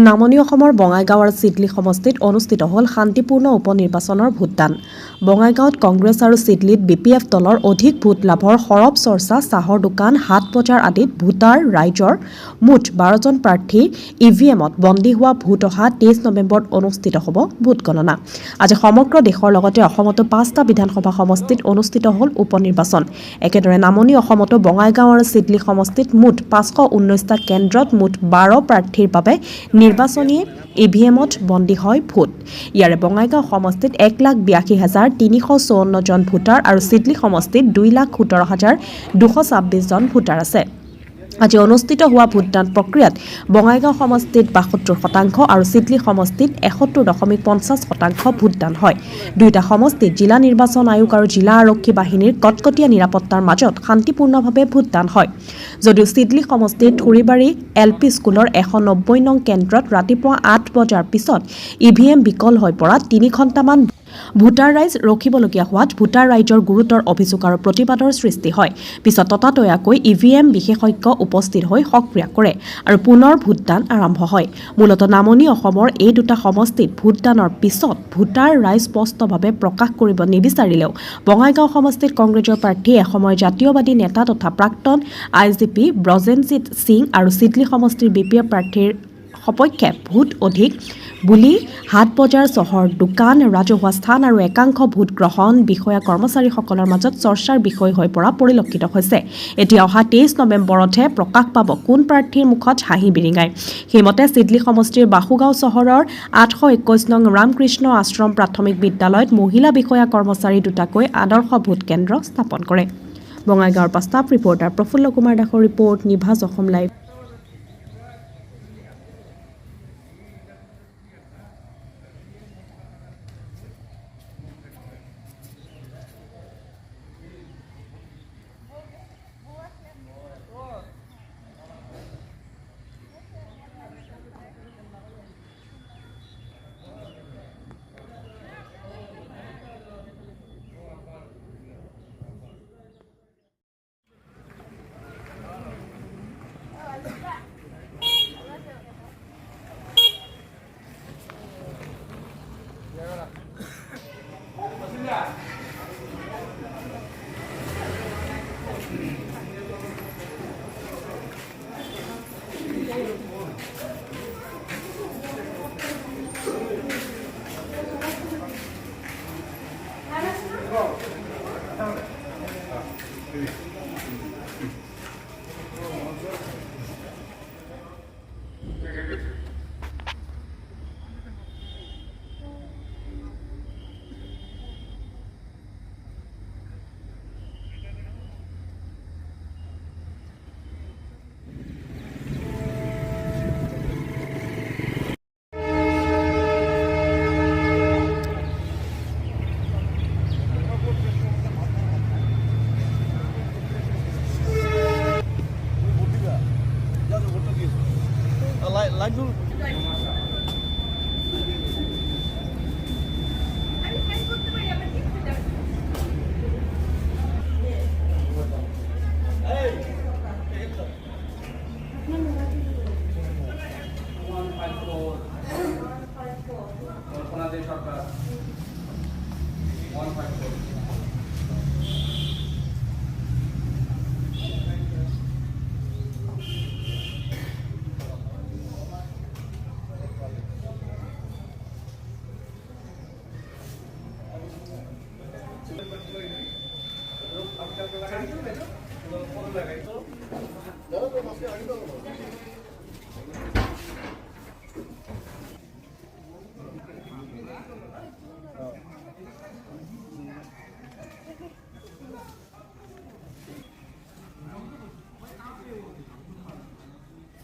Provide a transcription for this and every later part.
নামনি অসমৰ বঙাইগাঁও আৰু চিডলি সমষ্টিত অনুষ্ঠিত হ'ল শান্তিপূৰ্ণ উপনিৰ্বাচনৰ ভোটদান। বঙাইগাঁৱত কংগ্ৰেছ আৰু চিডলিত BPF দলৰ অধিক ভোট লাভৰ সৰব চৰ্চা। চাহৰ দোকান, হাট বজাৰ আদিত ভোটাৰ ৰাইজৰ মুঠ 12জন প্ৰাৰ্থীৰ EVMত বন্দী হোৱা ভোট অহা 23 নৱেম্বৰত অনুষ্ঠিত হ'ব ভোট গণনা। আজি সমগ্ৰ দেশৰ লগতে অসমতো 5টা বিধানসভা সমষ্টিত অনুষ্ঠিত হ'ল উপনিৰ্বাচন। একেদৰে নামনি অসমতো বঙাইগাঁও আৰু চিডলি সমষ্টিত মুঠ 519টা কেন্দ্ৰত মুঠ 12 প্ৰাৰ্থীৰ বাবে নিৰ্বাচনী EVMত বন্দী হয় ভোট। ইয়াৰে বঙাইগাঁও সমষ্টিত 1,82,354 জন ভোটাৰ আৰু চিডলি সমষ্টিত 2,17,226 জন ভোটাৰ আছে। আজি অনুষ্ঠিত হোৱা ভোটদান প্ৰক্ৰিয়াত বঙাইগাঁও সমষ্টিত 72% আৰু চিডলি সমষ্টিত 71.50% ভোটদান হয়। দুয়োটা সমষ্টিত জিলা নিৰ্বাচন আয়োগ আৰু জিলা আৰক্ষী বাহিনীৰ কটকটীয়া নিৰাপত্তাৰ মাজত শান্তিপূৰ্ণভাৱে ভোটদান হয়। যদিও চিডলি সমষ্টিৰ থুৰিবাৰী LP স্কুলৰ 190 নং কেন্দ্ৰত ৰাতিপুৱা 8 বজাৰ পিছত EVM বিকল হৈ পৰাত 3 ঘণ্টামান ভোটাৰ ৰাইজ ৰখিবলগীয়া হোৱাত ভোটাৰ ৰাইজৰ গুৰুতৰ অভিযোগ আৰু প্ৰতিবাদৰ সৃষ্টি হয়। পিছত ততাতৈয়াকৈ EVM বিশেষজ্ঞ উপস্থিত হৈ সক্ৰিয় কৰে আৰু পুনৰ ভোটদান আৰম্ভ হয়। মূলতঃ নামনি অসমৰ এই দুটা সমষ্টিত ভোটদানৰ পিছত ভোটাৰ ৰাইজ স্পষ্টভাৱে প্ৰকাশ কৰিব নিবিচাৰিলেও বঙাইগাঁও সমষ্টিত কংগ্ৰেছৰ প্ৰাৰ্থী এসময়ৰ জাতীয়বাদী নেতা তথা প্ৰাক্তন IGP ব্ৰজেনজিৎ সিং আৰু চিডলি সমষ্টিৰ BPF প্ৰাৰ্থীৰ সপক্ষে ভোট অধিক বুলি হাট বজাৰ, চহৰ দোকান, ৰাজহুৱা স্থান আৰু একাংশ ভোট গ্ৰহণ বিষয়া কৰ্মচাৰীসকলৰ মাজত চৰ্চাৰ বিষয় হৈ পৰা পৰিলক্ষিত হৈছে। এতিয়া অহা 23 নৱেম্বৰতহে প্ৰকাশ পাব কোন প্ৰাৰ্থীৰ মুখত হাঁহি বিৰিঙায়। সেইমতে চিডলি সমষ্টিৰ বাসুগাঁও চহৰৰ 821 নং ৰামকৃষ্ণ আশ্ৰম প্ৰাথমিক বিদ্যালয়ত মহিলা বিষয়া কৰ্মচাৰী দুটাকৈ আদৰ্শ ভোট কেন্দ্ৰ স্থাপন কৰে। বঙাইগাঁৱৰ পৰা ষ্টাফ ৰিপৰ্টাৰ প্ৰফুল্ল কুমাৰ দাসৰ ৰিপৰ্ট, নিভাজ অসম লাইভ।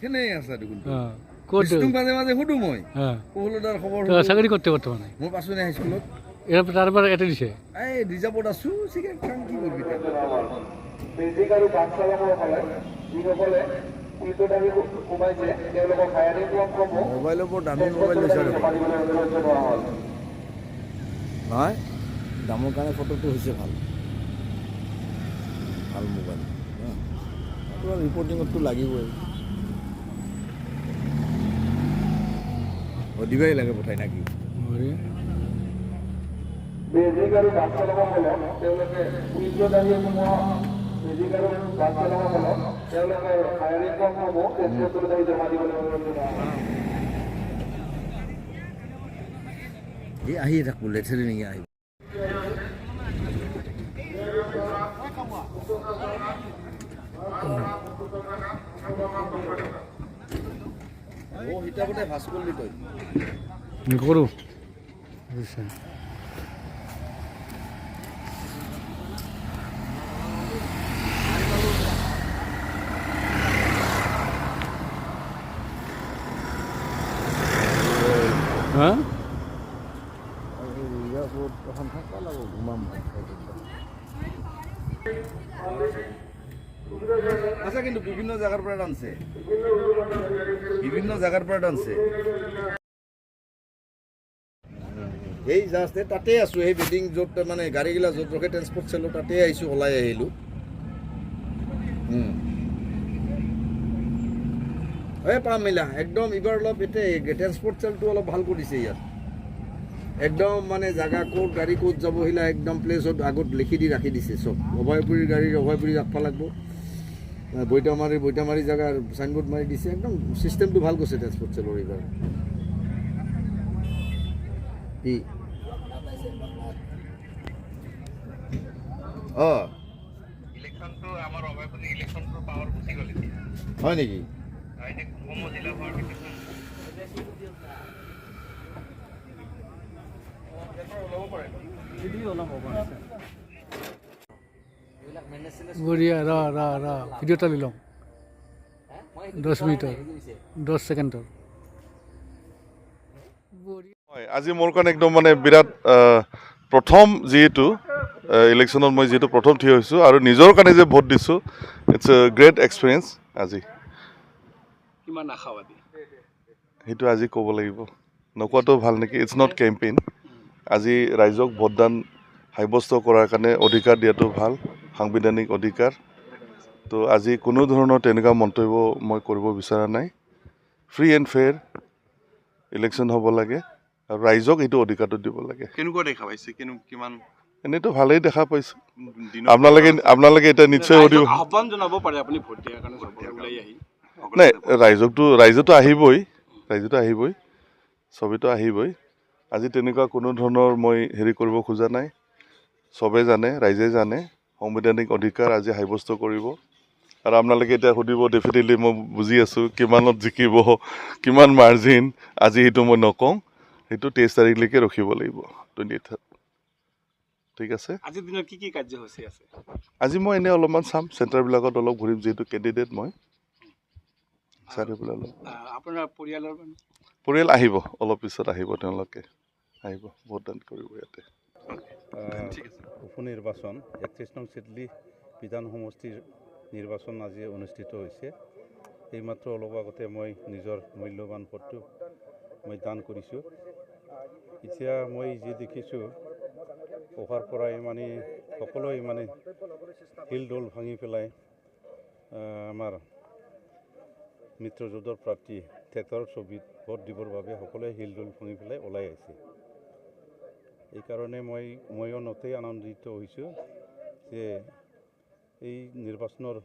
কেনে আছে দেখোন ক'ত মাজে মাজে সুধো মই পহলদাৰ খবৰ চাকৰি কৰতে বৰ্তমানে মই পাছো নে হাইস্কুলত তাৰ পৰা এটা দিছে এই ৰিজাৰ্ভত আছো চিগাৰেট খাম কি কৰিবি বেজিক আৰু বাচ্চাসকলে যিসকলে ইটো দাবী সোমাইছে তেওঁলোকক হায়াৰিং কম হ'ব মোবাইলৰ ওপৰত দামী মোবাইল লৈছে নহয় দামৰ কাৰণে ফটোটো হৈছে ভাল ভাল মোবাইল ৰিপৰ্টিঙততো লাগিবই দিবাই লাগে পঠাই নাকি বেজিক আৰু বাছ চালকসকলক তেওঁলোকে তীৰ্থদাৰীসমূহ বেজিক আৰু বাছ চালকসকলক তেওঁলোকৰ হায়াৰিং ফৰ্মসমূহ তেজপুৰ জমা দিবলৈ অনুৰোধ জনোৱা হয়। এই আহি থাকো লেঠেৰি নেকি আহিব ও হিতাবতে ভাস কৰলি তই নকৰোঁ বুজিছা হা তখন থাকবা লাগবো ঘুমাম আচ্ছা কিন্তু বিভিন্ন জায়গাৰ পৰা আনছে এই জাষ্ট তাতে আছো সেই বিল্ডিং য'ত মানে গাড়ীগিলা য'ত ৰখে ট্ৰেন্সপৰ্ট চেলো তাতে আহিছোঁ ওলাই আহিলোঁ এই পাম মিলা একদম এইবাৰ অলপ এতিয়া ট্ৰেন্সপৰ্ট চেলটো অলপ ভাল কৰিছে ইয়াত একদম মানে জাগা ক'ত গাড়ী ক'ত যাব সিলা একদম প্লেচত আগত লিখি দি ৰাখি দিছে চব অভয়পুৰীৰ গাড়ীৰ অভয়পুৰী ৰাখবা লাগব বৈতামাৰী জাগাৰ চাইনবোৰ্ড মাৰি দিছে একদম চিষ্টেমটো ভাল কৰিছে ট্ৰেন্সপৰ্ট চেলৰ এইবাৰ কি ইলেকশ্যনটো আমাৰ অভয়পুৰী ইলেকশ্যনটো পাৱাৰ গুচি গ'ল এতিয়া হয় নেকি এতিয়া উপজিলা হোৱাৰ পিছত বঢ়িয়া ৰ ভিডিঅ' এটা লৈ লওঁ 10 মিনিটৰ 10 ছেকেণ্ডৰ হয় আজি মোৰ কাৰণে একদম মানে বিৰাট প্ৰথম যিহেতু ইলেকশ্যনত মই যিহেতু প্ৰথম থিয় হৈছোঁ আৰু নিজৰ কাৰণে যে ভোট দিছোঁ ইটছ এ গ্ৰেট এক্সপিৰিয়েঞ্চ আজি কিমান আশাবাদী সেইটো আজি ক'ব লাগিব নকোৱাটো ভাল নেকি ইটছ নট কেম্পেইন আজি ৰাইজক ভোটদান সাব্যস্ত কৰাৰ কাৰণে অধিকাৰ দিয়াটো ভাল সাংবিধানিক অধিকাৰ তো আজি কোনো ধৰণৰ তেনেকুৱা মন্তব্য মই কৰিব বিচৰা নাই ফ্ৰী এণ্ড ফেয়াৰ ইলেকশ্যন হ'ব লাগে আৰু ৰাইজক এইটো অধিকাৰটো দিব লাগে কেনেকুৱা দেখা পাইছে কিমান এনেইতো ভালেই দেখা পাইছোঁ আপোনালোকে এতিয়া নিশ্চয় সুধিব আহ্বান জনাব পাৰে আপুনি ভোট দিয়াৰ কাৰণে ওলাই আহি নাই ৰাইজতো আহিবই চবেইতো আহিবই আজি তেনেকুৱা কোনো ধৰণৰ মই হেৰি কৰিব খোজা নাই চবে জানে ৰাইজে জানে সাংবিধানিক অধিকাৰ আজি সাব্যস্ত কৰিব আৰু আপোনালোকে এতিয়া সুধিব ডেফিনেটলি মই বুজি আছোঁ কিমানত জিকিব কিমান মাৰ্জিন আজি সেইটো মই নকওঁ সেইটো 23 তাৰিখলৈকে ৰখিব লাগিব 28 ঠিক আছে আজিৰ দিনত কি কাৰ্যসূচী আছে আজি মই এনেই অলপমান চাম চেণ্টাৰবিলাকত অলপ ঘূৰিম যিহেতু কেণ্ডিডেট মই চাই পেলাই অলপ আপোনাৰ পৰিয়াল আহিব অলপ পিছত আহিব তেওঁলোকে আহিব ভোটদান কৰিব ইয়াতে উপনিৰ্বাচন 31 নং চিডলি বিধান সমষ্টিৰ নিৰ্বাচন আজি অনুষ্ঠিত হৈছে এইমাত্ৰ অলপ আগতে মই নিজৰ মূল্যৱান ভোটটো মই দান কৰিছোঁ এতিয়া মই যি দেখিছোঁ অহাৰ পৰাই মানে সকলোৱে মানে শিল দল ভাঙি পেলাই আমাৰ মিত্ৰজোঁটৰ প্ৰাৰ্থী ট্ৰেক্টৰৰ ছবিত ভোট দিবৰ বাবে সকলোৱে শিল দল ভাঙি পেলাই ওলাই আহিছে এইকাৰণে ময়ো নথৈ আনন্দিত হৈছোঁ যে এই নিৰ্বাচনৰ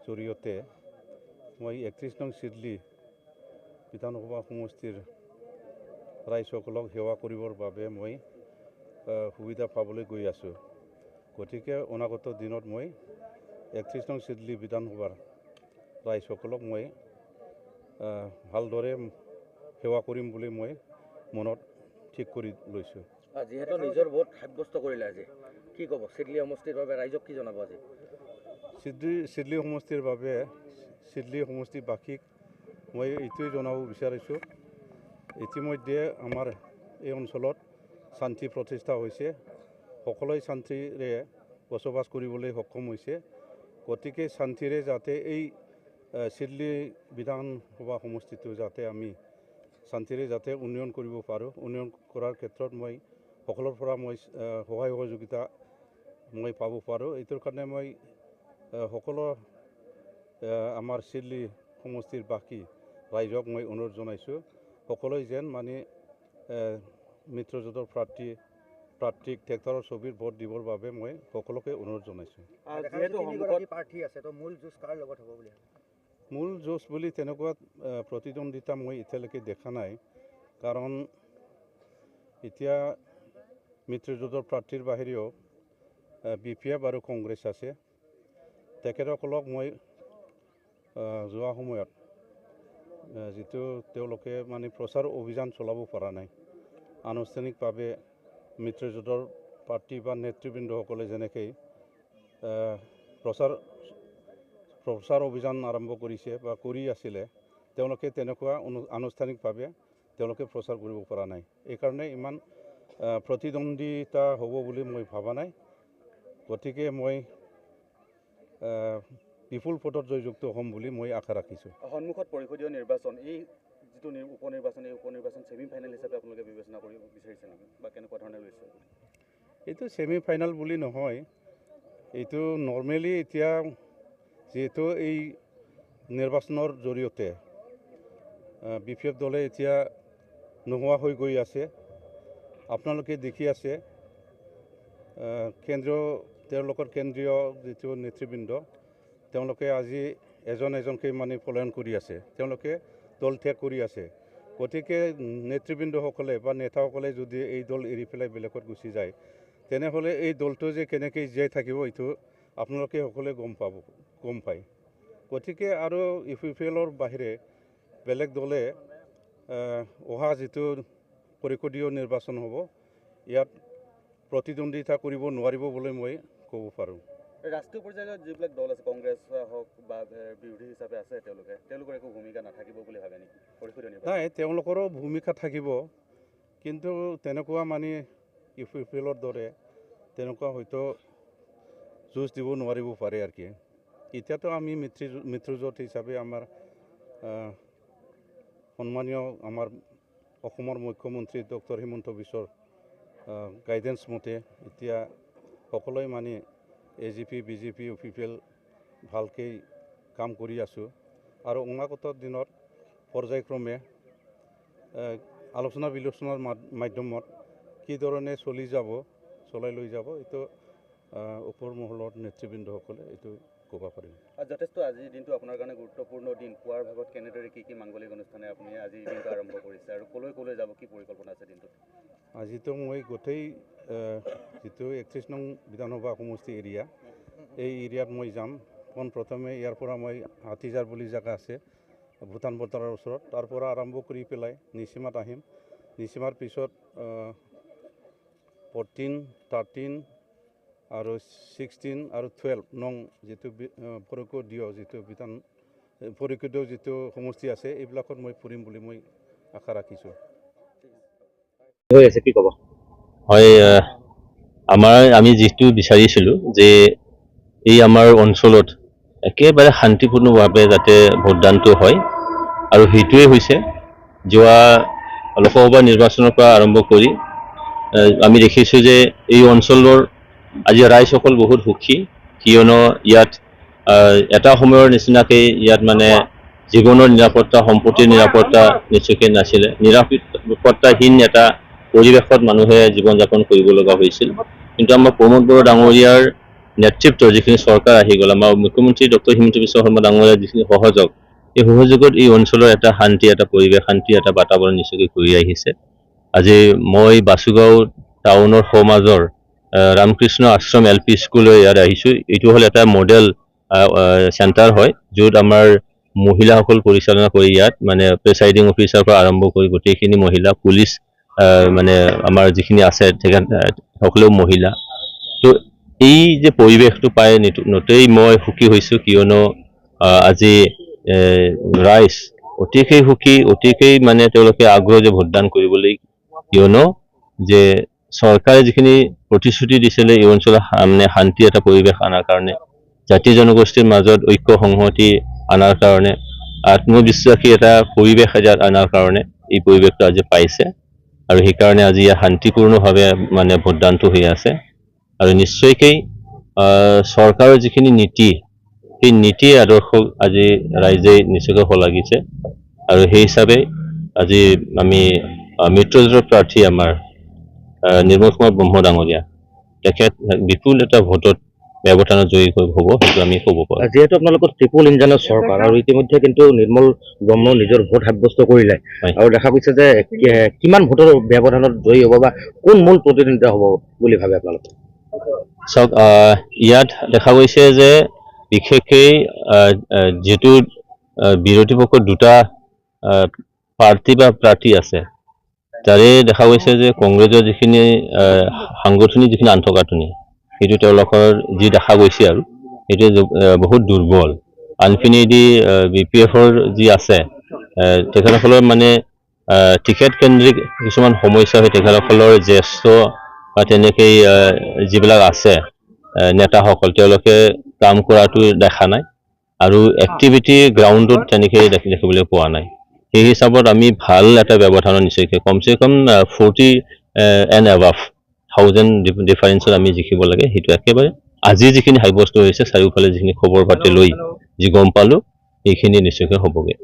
জৰিয়তে মই 31 নং চিডলি বিধানসভা সমষ্টিৰ ৰাইজসকলক সেৱা কৰিবৰ বাবে মই সুবিধা পাবলৈ গৈ আছোঁ গতিকে অনাগত দিনত মই 31 নং চিডলি বিধানসভাৰ ৰাইজসকলক মই ভালদৰে সেৱা কৰিম বুলি মই মনত ঠিক কৰি লৈছোঁ যিহেতু নিজৰ ভোট সাব্যস্ত কৰিলে আজি কি ক'ব চিডলি সমষ্টিৰ বাবে ৰাইজক কি জনাব আজি চিডলি সমষ্টিৰ বাবে চিডলি সমষ্টিবাসীক মই এইটোৱে জনাব বিচাৰিছোঁ ইতিমধ্যে আমাৰ এই অঞ্চলত শান্তি প্ৰতিষ্ঠা হৈছে সকলোৱে শান্তিৰে বসবাস কৰিবলৈ সক্ষম হৈছে গতিকে শান্তিৰে যাতে এই চিডলি বিধানসভা সমষ্টিটো যাতে আমি শান্তিৰে যাতে উন্নয়ন কৰিব পাৰোঁ উন্নয়ন কৰাৰ ক্ষেত্ৰত মই সকলোৰ পৰা মই সহায় সহযোগিতা মই পাব পাৰোঁ এইটোৰ কাৰণে মই সকলো আমাৰ চিডলি সমষ্টিৰ বাকী ৰাইজক মই অনুৰোধ জনাইছোঁ সকলোৱে যেন মানে মিত্ৰজোঁটৰ প্ৰাৰ্থীক ট্ৰেক্টৰৰ ছবিৰ ভোট দিবৰ বাবে মই সকলোকে অনুৰোধ জনাইছোঁ। যিহেতু সন্মুখত প্ৰাৰ্থী আছে তো মূল যুঁজ কাৰ লগত হ'ব বুলি মূল যুঁজ বুলি তেনেকুৱা প্ৰতিদ্বন্দ্বিতা মই এতিয়ালৈকে দেখা নাই, কাৰণ এতিয়া মিত্ৰজোঁটৰ প্ৰাৰ্থীৰ বাহিৰেও BPF আৰু কংগ্ৰেছ আছে। তেখেতসকলক মই যোৱা সময়ত যিটো তেওঁলোকে মানে প্ৰচাৰ অভিযান চলাব পৰা নাই, আনুষ্ঠানিকভাৱে মিত্ৰজোঁটৰ প্ৰাৰ্থী বা নেতৃবৃন্দসকলে যেনেকৈ প্ৰচাৰ অভিযান আৰম্ভ কৰিছে বা কৰি আছিলে, তেওঁলোকে তেনেকুৱা আনুষ্ঠানিকভাৱে তেওঁলোকে প্ৰচাৰ কৰিব পৰা নাই। এইকাৰণে ইমান প্ৰতিদ্বন্দ্বিতা হ'ব বুলি মই ভবা নাই। গতিকে মই বিপুল ভোটত জয়যুক্ত হ'ম বুলি মই আশা ৰাখিছোঁ। সন্মুখত পৰিষদীয় নিৰ্বাচন, এই যিটো উপনিৰ্বাচন, এই উপনিৰ্বাচন ছেমি ফাইনেল হিচাপে আপোনালোকে বিবেচনা কৰিব বিচাৰিছে নেকি বা কেনেকুৱা ধৰণে লৈছে? এইটো ছেমি ফাইনেল বুলি নহয়, এইটো নৰ্মেলি এতিয়া যিহেতু এই নিৰ্বাচনৰ জৰিয়তে BPF দলে এতিয়া নোহোৱা হৈ গৈ আছে। আপোনালোকে দেখি আছে তেওঁলোকৰ কেন্দ্ৰীয় যিটো নেতৃবৃন্দ, তেওঁলোকে আজি এজনকৈ মানে পলায়ন কৰি আছে, তেওঁলোকে দল ত্যাগ কৰি আছে। গতিকে নেতৃবৃন্দসকলে বা নেতাসকলে যদি এই দল এৰি পেলাই বেলেগত গুচি যায়, তেনেহ'লে এই দলটো যে কেনেকৈ জীয়াই থাকিব এইটো আপোনালোকে সকলোৱে গম পায়। গতিকে আৰু UPPLৰ বাহিৰে বেলেগ দলে অহা যিটো পৰিষদীয় নিৰ্বাচন হ'ব, ইয়াত প্ৰতিদ্বন্দ্বিতা কৰিব নোৱাৰিব বুলি মই ক'ব পাৰোঁ। ৰাষ্ট্ৰীয় পৰ্যায়ত যিবিলাক দল আছে, কংগ্ৰেছ হওক বা বিৰোধী হিচাপে আছে, তেওঁলোকৰ একো ভূমিকা নাথাকিব বুলি ভাবে নেকি পৰিষদীয় নিৰ্বাচন? নাই, তেওঁলোকৰো ভূমিকা থাকিব, কিন্তু তেনেকুৱা মানে UPPLৰ দৰে তেনেকুৱা হয়তো যুঁজ দিব নোৱাৰিব পাৰে আৰু কি। এতিয়াতো আমি মিত্ৰজোঁট হিচাপে আমাৰ সন্মানীয় আমাৰ অসমৰ মুখ্যমন্ত্ৰী ডক্টৰ হিমন্ত বিশ্বৰ গাইডেন্স মতে এতিয়া সকলোৱে মানে AGP, BJP, UPPL ভালকৈ কাম কৰি আছোঁ। আৰু অনাগত দিনত পৰ্যায়ক্ৰমে আলোচনা বিলোচনাৰ মাধ্যমত কি ধৰণে চলাই লৈ যাব, এইটো ওপৰ মহলৰ নেতৃবৃন্দসকলে এইটো ক'ব পাৰিম। যথেষ্ট আজিৰ দিনটো আপোনাৰ কাৰণে গুৰুত্বপূৰ্ণ দিন। পুৱাৰ ভাগত কেনেদৰে কি মাংগলিক অনুষ্ঠানে আপুনি আজিৰ দিনটো আৰম্ভ কৰিছে আৰু ক'লৈ যাব, কি পৰিকল্পনা আছে দিনটোত? আজিতো মই গোটেই যিটো 31 নং বিধানসভা সমষ্টি এৰিয়া, এই এৰিয়াত মই যাম। পোনপ্ৰথমে ইয়াৰ পৰা মই হাতীজাৰ বুলি জেগা আছে ভূটান বৰ্ডাৰৰ ওচৰত, তাৰ পৰা আৰম্ভ কৰি পেলাই নিচিমাত আহিম। নিচিমাৰ পিছত 14, 13 আৰু 16 আৰু 12 নং যিটো পৰিষদীয় যিটো সমষ্টি আছে, এইবিলাকত মই ফুৰিম বুলি মই আশা ৰাখিছোঁ। হৈ আছে কি ক'ব? হয়, আমি যিটো বিচাৰিছিলোঁ যে এই আমাৰ অঞ্চলত একেবাৰে শান্তিপূৰ্ণভাৱে যাতে ভোটদানটো হয়, আৰু সেইটোৱে হৈছে। যোৱা লোকসভা নিৰ্বাচনৰ পৰা আৰম্ভ কৰি আমি দেখিছোঁ যে এই অঞ্চলৰ আজি ৰাইজসকল বহুত সুখী, কিয়নো ইয়াত এটা সময়ৰ নিচিনাকৈ ইয়াত মানে জীৱনৰ নিৰাপত্তা, সম্পত্তিৰ নিৰাপত্তা নিশ্চয়কৈ নাছিলে। নিৰাপত্তাহীন এটা পৰিৱেশত মানুহে জীৱন যাপন কৰিব লগা হৈছিল। কিন্তু আমাৰ প্ৰমোদ বড়ো ডাঙৰীয়াৰ নেতৃত্বৰ যিখিনি চৰকাৰ আহি গ'ল, আমাৰ মুখ্যমন্ত্ৰী ডক্টৰ হিমন্ত বিশ্ব শৰ্মা ডাঙৰীয়াৰ যিখিনি সহযোগ, এই সহযোগত এই অঞ্চলৰ এটা শান্তি, এটা পৰিৱেশ, শান্তি এটা বাতাবৰণ নিশ্চয়কৈ ঘূৰি আহিছে। আজি মই বাসুগাঁও টাউনৰ সমাজৰ ৰামকৃষ্ণ আশ্ৰম LP স্কুললৈ ইয়াত আহিছোঁ। এইটো হ'ল এটা মডেল চেণ্টাৰ হয়, য'ত আমাৰ মহিলাসকল পৰিচালনা কৰি ইয়াত মানে প্ৰিচাইডিং অফিচাৰৰ পৰা আৰম্ভ কৰি গোটেইখিনি মহিলা, পুলিচ মানে আমাৰ যিখিনি আছে সকলো মহিলা। তো এই যে পৰিৱেশটো পাই নতেই মই সুখী হৈছোঁ, কিয়নো আজি ৰাইজ অতিকেই সুখী, অতিকেই মানে তেওঁলোকে আগ্ৰহ যে ভোটদান কৰিবলৈ, কিয়নো যে চৰকাৰে যিখিনি প্ৰতিশ্ৰুতি দিছিলে এই অঞ্চলত মানে শান্তি এটা পৰিৱেশ অনাৰ কাৰণে, জাতি জনগোষ্ঠীৰ মাজত ঐক্য সংহতি অনাৰ কাৰণে, আত্মবিশ্বাসী এটা পৰিৱেশ অনাৰ কাৰণে এই পৰিৱেশটো আজি পাইছে। আৰু সেইকাৰণে আজি ইয়াত শান্তিপূৰ্ণভাৱে মানে ভোটদানটো হৈ আছে। আৰু নিশ্চয়কৈ চৰকাৰৰ যিখিনি নীতি, সেই নীতি আদৰ্শ আজি ৰাইজে নিশ্চয়কৈ শলাগিছে। আৰু সেই হিচাপে আজি আমি মিত্ৰজোঁটৰ প্ৰাৰ্থী আমাৰ নিৰ্মল কুমাৰ ব্ৰহ্ম ডাঙৰীয়া তেখেত বিপুল এটা ভোটত ব্যৱধানত জয়ী হ'ব সেইটো আমি ক'ব পাৰোঁ। যিহেতু আপোনালোকৰ ট্ৰিপল ইঞ্জিনৰ চৰকাৰ আৰু ইতিমধ্যে কিন্তু নিৰ্মল ব্ৰহ্ম নিজৰ ভোট সাব্যস্ত কৰিলে আৰু দেখা গৈছে যে কিমান ভোটৰ ব্যৱধানত জয়ী হ'ব বা কোন মূল প্ৰতিদ্বন্দ্বিতা হ'ব বুলি ভাবে আপোনালোকে? চাওক ইয়াত দেখা গৈছে যে বিশেষকৈ যিটো বিৰোধী পক্ষৰ দুটা পাৰ্টি বা প্ৰাৰ্থী আছে তাৰে দেখা গৈছে যে কংগ্ৰেছৰ যিখিনি সাংগঠনিক যিখিনি আন্তঃগাঁথনি সেইটো তেওঁলোকৰ যি দেখা গৈছে আৰু সেইটো বহুত দুৰ্বল। আনপিনেদি BPFৰ যি আছে তেখেতসকলৰ মানে টিকেট কেন্দ্ৰিক কিছুমান সমস্যা হৈ তেখেতসকলৰ জ্যেষ্ঠ বা তেনেকৈ যিবিলাক আছে নেতাসকল তেওঁলোকে কাম কৰাটো দেখা নাই আৰু এক্টিভিটি গ্ৰাউণ্ডত তেনেকৈ দেখিবলৈ পোৱা নাই। সেই হিচাপত আমি ভাল এটা ব্যৱধানৰ নিশ্চয়কৈ কমচে কম 40 and above 1000 ডিফাৰেঞ্চত আমি জিকিব লাগে। সেইটো একেবাৰে আজি যিখিনি সাব্যস্ত হৈছে চাৰিওফালে যিখিনি খবৰ পাতি লৈ যি গম পালোঁ এইখিনি নিশ্চয়কৈ হ'বগৈ।